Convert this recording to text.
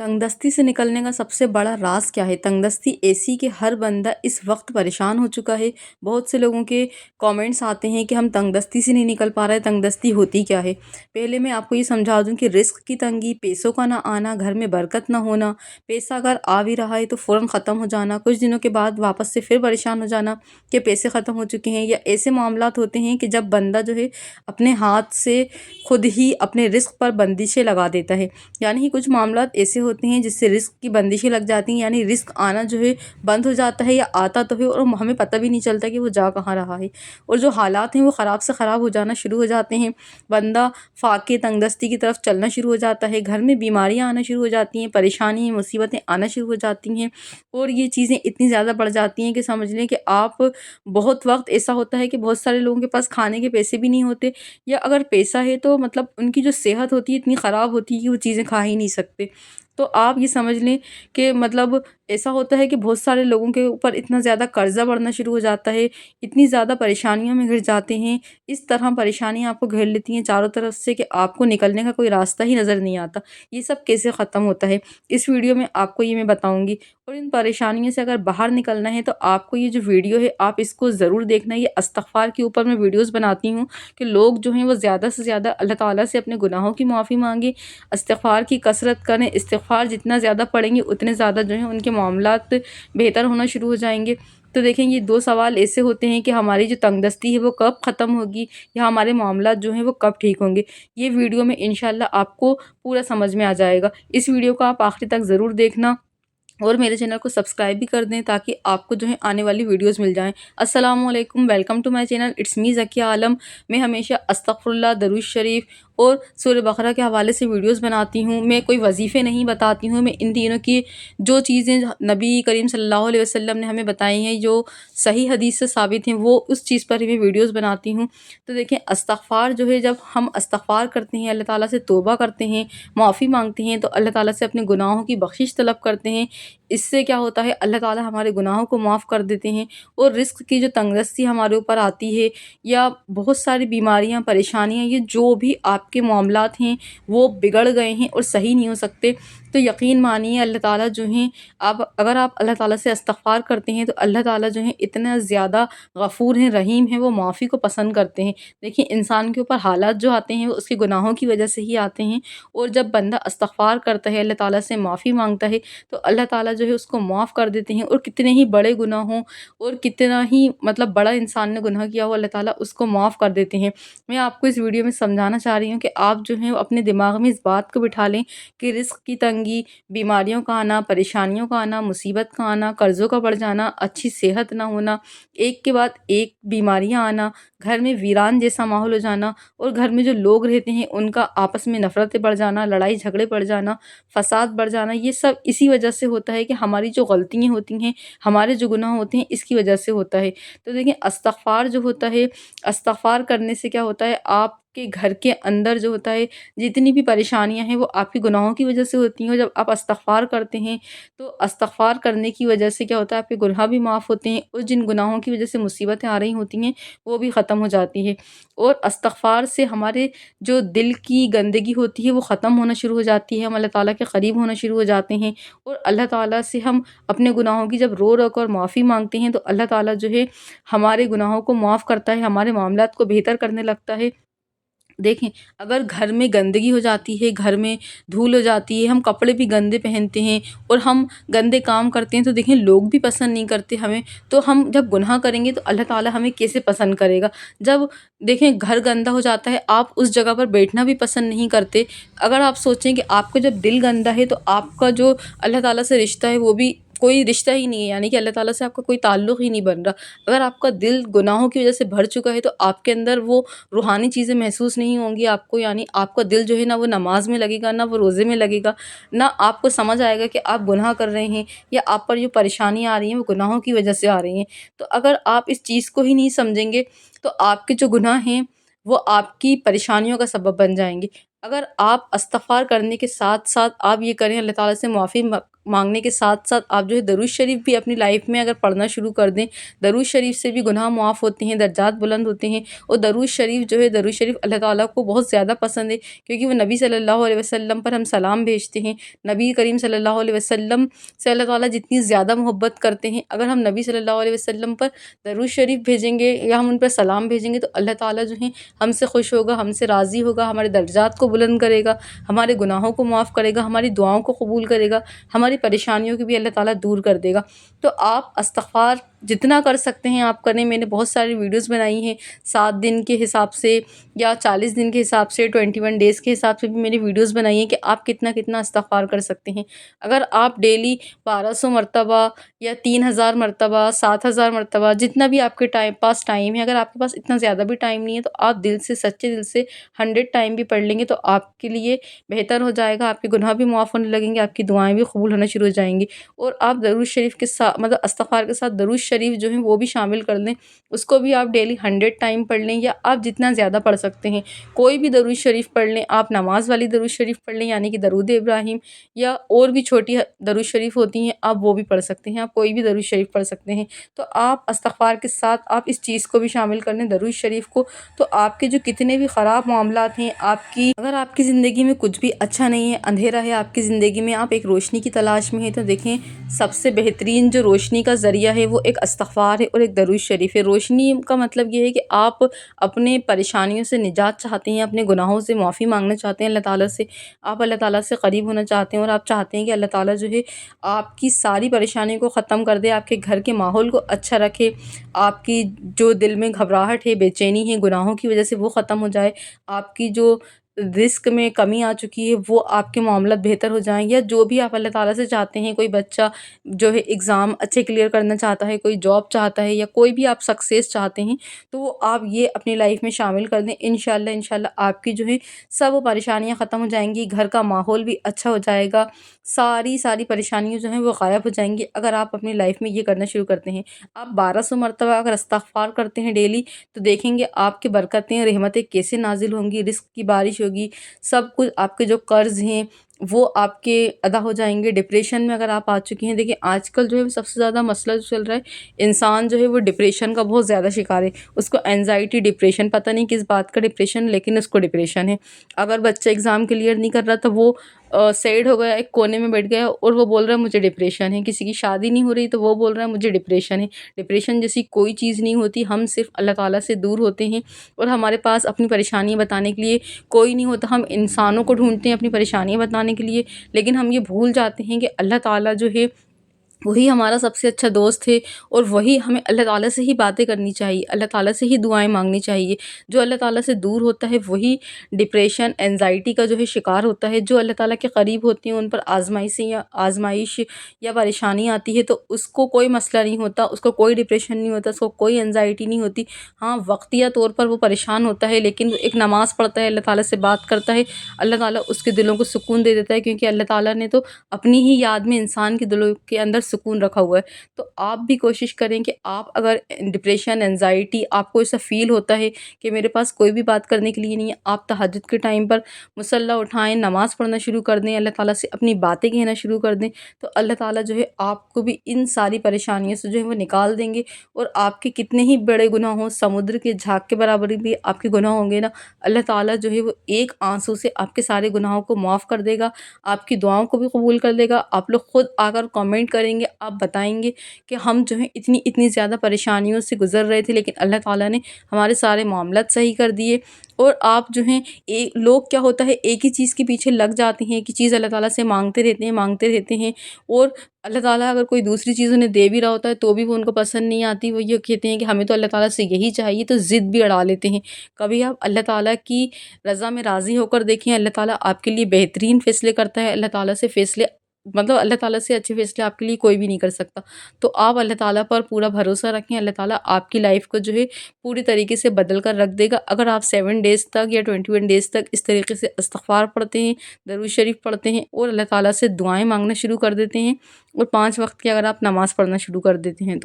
तंग दस्ती से निकलने का सबसे बड़ा राज क्या है? तंग दस्ती ऐसी कि हर बंदा इस वक्त परेशान हो चुका है। बहुत से लोगों के कमेंट्स आते हैं कि हम तंग दस्ती से नहीं निकल पा रहे, तंग दस्ती होती क्या है? पहले मैं आपको ये समझा दूं कि रिस्क की तंगी, पैसों का ना आना, घर में बरकत ना होना, पैसा अगर आ भी रहा है तो फ़ौरन ख़त्म हो जाना, कुछ दिनों के बाद वापस से फिर परेशान हो जाना कि पैसे ख़त्म हो चुके हैं, या ऐसे मामलात होते हैं कि जब बंदा जो है अपने हाथ से खुद ही अपने रिस्क पर बंदिशें लगा देता है। यानी कि कुछ मामलात ऐसे होते हैं जिससे रिस्क की बंदिशें लग जाती हैं, यानी रिस्क आना जो है बंद हो जाता है, या आता तो है और हमें पता भी नहीं चलता कि वो जा कहाँ रहा है। और जो हालात हैं वो ख़राब से ख़राब हो जाना शुरू हो जाते हैं। बंदा फाके तंगदस्ती की तरफ चलना शुरू हो जाता है, घर में बीमारियाँ आना शुरू हो जाती हैं, परेशानी मुसीबतें आना शुरू हो जाती हैं। और ये चीज़ें इतनी ज़्यादा बढ़ जाती हैं कि समझ लें कि आप बहुत वक्त ऐसा होता है कि बहुत सारे लोगों के पास खाने के पैसे भी नहीं होते, या अगर पैसा है तो मतलब उनकी जो सेहत होती है इतनी ख़राब होती है कि वो चीज़ें खा ही नहीं सकते। तो आप ये समझ लें कि मतलब ऐसा होता है कि बहुत सारे लोगों के ऊपर इतना ज़्यादा कर्ज़ा बढ़ना शुरू हो जाता है, इतनी ज़्यादा परेशानियों में घिर जाते हैं, इस तरह परेशानियाँ आपको घेर लेती हैं चारों तरफ से कि आपको निकलने का कोई रास्ता ही नज़र नहीं आता। ये सब कैसे ख़त्म होता है, इस वीडियो में आपको ये मैं बताऊँगी। और इन परेशानियों से अगर बाहर निकलना है तो आपको ये जो वीडियो है आप इसको ज़रूर देखना। ये इस्तिग़फ़ार के ऊपर मैं वीडियोज़ बनाती हूँ कि लोग जो हैं वो ज़्यादा से ज़्यादा अल्लाह ताला से अपने गुनाहों की माफ़ी माँगें, इस्तिग़फ़ार की कसरत करें। इस्तिग़फ़ार जितना ज़्यादा पढ़ेंगे उतने ज़्यादा जो हैं उनके मामलात बेहतर होना शुरू हो जाएँगे। तो देखें, ये 2 सवाल ऐसे होते हैं कि हमारी जो तंगदस्ती है वो कब ख़त्म होगी, या हमारे मामलात जो हैं वो कब ठीक होंगे। ये वीडियो में इंशाअल्लाह आपको पूरा समझ में आ जाएगा। इस वीडियो को आप आखिर तक ज़रूर देखना और मेरे चैनल को सब्सक्राइब भी कर दें ताकि आपको जो है आने वाली वीडियोस मिल जाएँ। अस्सलामु अलैकुम, welcome to my channel, it's me Zakia Alam. मैं हमेशा अस्तगफुरुल्लाह, दरूद शरीफ और सूरह बकरा के हवाले से वीडियोस बनाती हूँ। मैं कोई वजीफ़े नहीं बताती हूँ, मैं इन दिनों की जो चीज़ें नबी करीम सल्लल्लाहु अलैहि वसल्लम ने हमें बताई हैं, जो सही हदीस से साबित हैं, वो उस चीज़ पर ही मैं वीडियोस बनाती हूँ। तो देखें, इस्तिग़फ़ार जो है, जब हम इस्तिग़फ़ार करते हैं, अल्लाह ताला से तौबा करते हैं, माफ़ी माँगते हैं, तो अल्लाह ताला से अपने गुनाहों की बख़्शिश तलब करते हैं। इससे क्या होता है, अल्लाह ताला हमारे गुनाहों को माफ़ कर देते हैं। और रिस्क की जो तंगदस्ती हमारे ऊपर आती है, या बहुत सारी बीमारियां, परेशानियां, ये जो भी आपके मामलात हैं वो बिगड़ गए हैं और सही नहीं हो सकते, तो यकीन मानिए अल्लाह ताला जो हैं, आप अगर आप अल्लाह ताला से इस्तिग़फ़ार करते हैं तो अल्लाह ताला जो है इतना ज़्यादा गफ़ूर हैं, रहीम हैं, वो माफ़ी को पसंद करते हैं। देखिए, इंसान के ऊपर हालात जो आते हैं वो उसके गुनाहों की वजह से ही आते हैं, और जब बंदा इस्तिग़फ़ार करता है, अल्लाह ताला से माफ़ी मांगता है, तो अल्लाह ताला जो है उसको माफ़ कर देते हैं। और कितने ही बड़े गुनाह हों और कितना ही मतलब बड़ा इंसान ने गुनाह किया हो, अल्लाह ताला उसको माफ़ कर देते हैं। मैं आपको इस वीडियो में समझाना चाह रही हूँ कि आप जो हैं अपने दिमाग में इस बात को बिठा लें कि रिस्क की तंगी, बीमारियों का आना, परेशानियों का आना, मुसीबत का आना, कर्ज़ों का बढ़ जाना, अच्छी सेहत ना होना, एक के बाद एक बीमारियाँ आना, घर में वीरान जैसा माहौल हो जाना, और घर में जो लोग रहते हैं उनका आपस में नफ़रतें बढ़ जाना, लड़ाई झगड़े बढ़ जाना, फ़साद बढ़ जाना, ये सब इसी वजह से होता है कि हमारी जो गलतियाँ होती हैं, हमारे जो गुनाह होते हैं, इसकी वजह से होता है। तो देखिए, इस्तिग़फ़ार जो होता है, इस्तिग़फ़ार करने से क्या होता है, आपके घर के अंदर जो होता है, जितनी भी परेशानियाँ हैं वो आपके गुनाहों की वजह से होती हैं। और जब आप इस्तिग़फ़ार करते हैं तो इस्तिग़फ़ार करने की वजह से क्या होता है, आपके गुनाह भी माफ़ होते हैं, और जिन गुनाहों की वजह से मुसीबतें आ रही होती हैं वो भी ख़त्म हो जाती हैं। और इस्तिग़फ़ार से हमारे जो दिल की गंदगी होती है वो ख़त्म होना शुरू हो जाती है, हम अल्लाह ताला के क़रीब होना शुरू हो जाते हैं। और अल्लाह ताला से हम अपने गुनाहों की जब रो रो कर माफ़ी मांगते हैं तो अल्लाह ताला जो है हमारे गुनाहों को माफ़ करता है, हमारे मामलात को बेहतर करने लगता है। देखें, अगर घर में गंदगी हो जाती है, घर में धूल हो जाती है, हम कपड़े भी गंदे पहनते हैं और हम गंदे काम करते हैं, तो देखें लोग भी पसंद नहीं करते हमें। तो हम जब गुनाह करेंगे तो अल्लाह ताला हमें कैसे पसंद करेगा। जब देखें घर गंदा हो जाता है, आप उस जगह पर बैठना भी पसंद नहीं करते। अगर आप सोचें कि आपका जब दिल गंदा है तो आपका जो अल्लाह ताला से रिश्ता है वो भी कोई रिश्ता ही नहीं है, यानी कि अल्लाह ताला से आपका कोई ताल्लुक़ ही नहीं बन रहा। अगर आपका दिल गुनाहों की वजह से भर चुका है तो आपके अंदर वो रूहानी चीज़ें महसूस नहीं होंगी आपको, यानी आपका दिल जो है ना वो नमाज में लगेगा, ना वो रोज़े में लगेगा, ना आपको समझ आएगा कि आप गुनाह कर रहे हैं, या आप पर जो परेशानियाँ आ रही हैं वो गुनाहों की वजह से आ रही हैं। तो अगर आप इस चीज़ को ही नहीं समझेंगे तो आपके जो गुनाह हैं वो आपकी परेशानियों का सबब बन जाएँगे। अगर आप इस्तिग़फ़ार करने के साथ-साथ आप ये करें, अल्लाह ताला से مانگنے کے ساتھ ساتھ آپ جو ہے درود شریف بھی اپنی لائف میں اگر پڑھنا شروع کر دیں، درود شریف سے بھی گناہ معاف ہوتے ہیں، درجات بلند ہوتے ہیں۔ اور درود شریف جو ہے، درود شریف اللہ تعالیٰ کو بہت زیادہ پسند ہے، کیونکہ وہ نبی صلی اللہ علیہ وسلم پر ہم سلام بھیجتے ہیں۔ نبی کریم صلی اللہ علیہ وسلم سے اللہ تعالیٰ جتنی زیادہ محبت کرتے ہیں، اگر ہم نبی صلی اللہ علیہ وسلم پر درود شریف بھیجیں گے یا ہم ان پر سلام بھیجیں گے تو اللہ تعالیٰ جو ہے ہم سے خوش ہوگا، ہم سے راضی ہوگا، ہمارے درجات کو بلند کرے گا، ہمارے گناہوں کو معاف کرے گا، ہماری دعاؤں کو قبول کرے گا، ہماری پریشانیوں کو بھی اللہ تعالیٰ دور کر دے گا۔ تو آپ استغفار جتنا کر سکتے ہیں آپ کریں۔ میں نے بہت ساری ویڈیوز بنائی ہیں، 7 دن کے حساب سے یا 40 دن کے حساب سے، 21 ڈیز کے حساب سے بھی میں نے ویڈیوز بنائی ہیں کہ آپ کتنا استغفار کر سکتے ہیں۔ اگر آپ ڈیلی 1200 مرتبہ یا 3000 مرتبہ، 7000 مرتبہ، جتنا بھی آپ کے پاس ٹائم ہے، اگر آپ کے پاس اتنا زیادہ بھی ٹائم نہیں ہے تو آپ دل سے، سچے دل سے 100 ٹائم بھی پڑھ لیں گے تو آپ کے لیے بہتر ہو جائے گا، آپ کے گناہ بھی معاف ہونے لگیں گے، آپ کی دعائیں بھی قبول ہونا شروع ہو جائیں گی۔ اور آپ درود شریف کے ساتھ، مطلب استغفار کے ساتھ درود شریف جو ہے وہ بھی شامل کر لیں، اس کو بھی آپ ڈیلی 100 ٹائم پڑھ لیں، یا آپ جتنا زیادہ پڑھ سکتے ہیں کوئی بھی درود شریف پڑھ لیں۔ آپ نماز والی درود شریف پڑھ لیں، یعنی کہ درود ابراہیم، یا اور بھی چھوٹی درود شریف ہوتی ہیں، آپ وہ بھی پڑھ سکتے ہیں، آپ کوئی بھی درود شریف پڑھ سکتے ہیں۔ تو آپ استغفار کے ساتھ آپ اس چیز کو بھی شامل کر لیں، درود شریف کو، تو آپ کے جو کتنے بھی خراب معاملات ہیں، اگر آپ کی زندگی میں کچھ بھی اچھا نہیں ہے، اندھیرا ہے آپ کی زندگی میں، آپ ایک روشنی کی تلاش میں ہے، تو دیکھیں سب سے بہترین جو روشنی کا ذریعہ ہے وہ ایک استغفار ہے اور ایک درود شریف ہے۔ روشنی کا مطلب یہ ہے کہ آپ اپنے پریشانیوں سے نجات چاہتے ہیں، اپنے گناہوں سے معافی مانگنا چاہتے ہیں اللہ تعالیٰ سے، آپ اللہ تعالیٰ سے قریب ہونا چاہتے ہیں، اور آپ چاہتے ہیں کہ اللہ تعالیٰ جو ہے آپ کی ساری پریشانیوں کو ختم کر دے، آپ کے گھر کے ماحول کو اچھا رکھے، آپ کی جو دل میں گھبراہٹ ہے، بے چینی ہے گناہوں کی وجہ سے، وہ ختم ہو جائے، آپ کی جو رزق میں کمی آ چکی ہے وہ آپ کے معاملات بہتر ہو جائیں، یا جو بھی آپ اللہ تعالیٰ سے چاہتے ہیں، کوئی بچہ جو ہے ایگزام اچھے کلیئر کرنا چاہتا ہے، کوئی جاب چاہتا ہے، یا کوئی بھی آپ سکسیس چاہتے ہیں، تو وہ آپ یہ اپنی لائف میں شامل کر دیں۔ انشاءاللہ آپ کی جو ہے سب پریشانیاں ختم ہو جائیں گی، گھر کا ماحول بھی اچھا ہو جائے گا، ساری پریشانیاں جو ہیں وہ غائب ہو جائیں گی اگر آپ اپنی لائف میں یہ کرنا شروع کرتے ہیں۔ آپ 1200 مرتبہ اگر استغفار کرتے ہیں ڈیلی، تو دیکھیں گے آپ کی برکتیں، رحمتیں کیسے نازل ہوں گی، رزق کی بارش ہوگی، سب کچھ، آپ کے جو قرض ہیں وہ آپ کے ادا ہو جائیں گے۔ ڈپریشن میں اگر آپ آ چکی ہیں، دیکھیں آج کل جو ہے سب سے زیادہ مسئلہ جو چل رہا ہے، انسان جو ہے وہ ڈپریشن کا بہت زیادہ شکار ہے، اس کو اینزائٹی ڈپریشن، پتہ نہیں کس بات کا ڈپریشن، لیکن اس کو ڈپریشن ہے۔ اگر بچہ ایگزام کلیئر نہیں کر رہا تو وہ سیڈ ہو گیا، ایک کونے میں بیٹھ گیا اور وہ بول رہا ہے مجھے ڈپریشن ہے، کسی کی شادی نہیں ہو رہی تو وہ بول رہا ہے مجھے ڈپریشن ہے۔ ڈپریشن جیسی کوئی چیز نہیں ہوتی، ہم صرف اللہ تعالیٰ سے دور ہوتے ہیں اور ہمارے پاس اپنی پریشانیاں بتانے کے لیے کوئی نہیں ہوتا، ہم انسانوں کو ڈھونڈتے ہیں اپنی پریشانیاں بتانے کے لیے، لیکن ہم یہ بھول جاتے ہیں کہ اللہ تعالیٰ جو ہے وہی ہمارا سب سے اچھا دوست ہے، اور وہی ہمیں اللہ تعالیٰ سے ہی باتیں کرنی چاہیے، اللہ تعالیٰ سے ہی دعائیں مانگنی چاہیے۔ جو اللہ تعالیٰ سے دور ہوتا ہے وہی ڈپریشن، اینزائٹی کا جو ہے شکار ہوتا ہے۔ جو اللہ تعالیٰ کے قریب ہوتے ہیں ان پر آزمائش یا پریشانی آتی ہے تو اس کو کوئی مسئلہ نہیں ہوتا، اس کو کوئی ڈپریشن نہیں ہوتا، اس کو کوئی اینزائٹی نہیں ہوتی۔ ہاں وقتیہ طور پر وہ پریشان ہوتا ہے، لیکن وہ ایک نماز پڑھتا ہے، اللہ تعالیٰ سے بات کرتا ہے، اللہ تعالیٰ اس کے دلوں کو سکون دے دیتا ہے، کیونکہ اللہ تعالیٰ نے تو اپنی ہی یاد میں انسان کے دلوں کے اندر سکون رکھا ہوا ہے۔ تو آپ بھی کوشش کریں کہ آپ اگر ڈپریشن، اینزائٹی، آپ کو ایسا فیل ہوتا ہے کہ میرے پاس کوئی بھی بات کرنے کے لیے نہیں ہے، آپ تہجد کے ٹائم پر مصلی اٹھائیں، نماز پڑھنا شروع کر دیں، اللہ تعالیٰ سے اپنی باتیں کہنا شروع کر دیں، تو اللہ تعالیٰ جو ہے آپ کو بھی ان ساری پریشانیوں سے جو ہے وہ نکال دیں گے، اور آپ کے کتنے ہی بڑے گناہ ہوں، سمندر کے جھاگ کے برابر بھی آپ کے گناہ ہوں گے نا، اللہ تعالیٰ جو ہے وہ ایک آنسو سے آپ کے سارے گناہوں کو معاف کر دے گا، آپ کی دعاؤں کو بھی قبول کر دے گا۔ آپ لوگ خود آ کر کامنٹ کریں گے، آپ بتائیں گے کہ ہم جو ہے اتنی زیادہ پریشانیوں سے گزر رہے تھے، لیکن اللہ تعالیٰ نے ہمارے سارے معاملات صحیح کر دیے۔ اور آپ جو ہیں لوگ کیا ہوتا ہے ایک ہی چیز کے پیچھے لگ جاتے ہیں، ایک ہی چیز اللہ تعالیٰ سے مانگتے رہتے ہیں، اور اللہ تعالیٰ اگر کوئی دوسری چیز انہیں دے بھی رہا ہوتا ہے تو بھی وہ ان کو پسند نہیں آتی، وہ یہ کہتے ہیں کہ ہمیں تو اللہ تعالیٰ سے یہی چاہیے، تو ضد بھی اڑا لیتے ہیں۔ کبھی آپ اللہ تعالیٰ کی رضا میں راضی ہو کر دیکھیں، اللہ تعالیٰ آپ کے لیے بہترین فیصلے کرتا ہے، اللہ تعالیٰ سے فیصلے، مطلب اللہ تعالیٰ سے اچھے فیصلے آپ کے لیے کوئی بھی نہیں کر سکتا۔ تو آپ اللہ تعالیٰ پر پورا بھروسہ رکھیں، اللہ تعالیٰ آپ کی لائف کو جو ہے پوری طریقے سے بدل کر رکھ دے گا۔ اگر آپ 7 ڈیز تک یا 21 ڈیز تک اس طریقے سے استغفار پڑھتے ہیں، درود شریف پڑھتے ہیں، اور اللہ تعالیٰ سے دعائیں مانگنا شروع کر دیتے ہیں، اور 5 وقت کی اگر آپ نماز پڑھنا شروع کر دیتے ہیں تو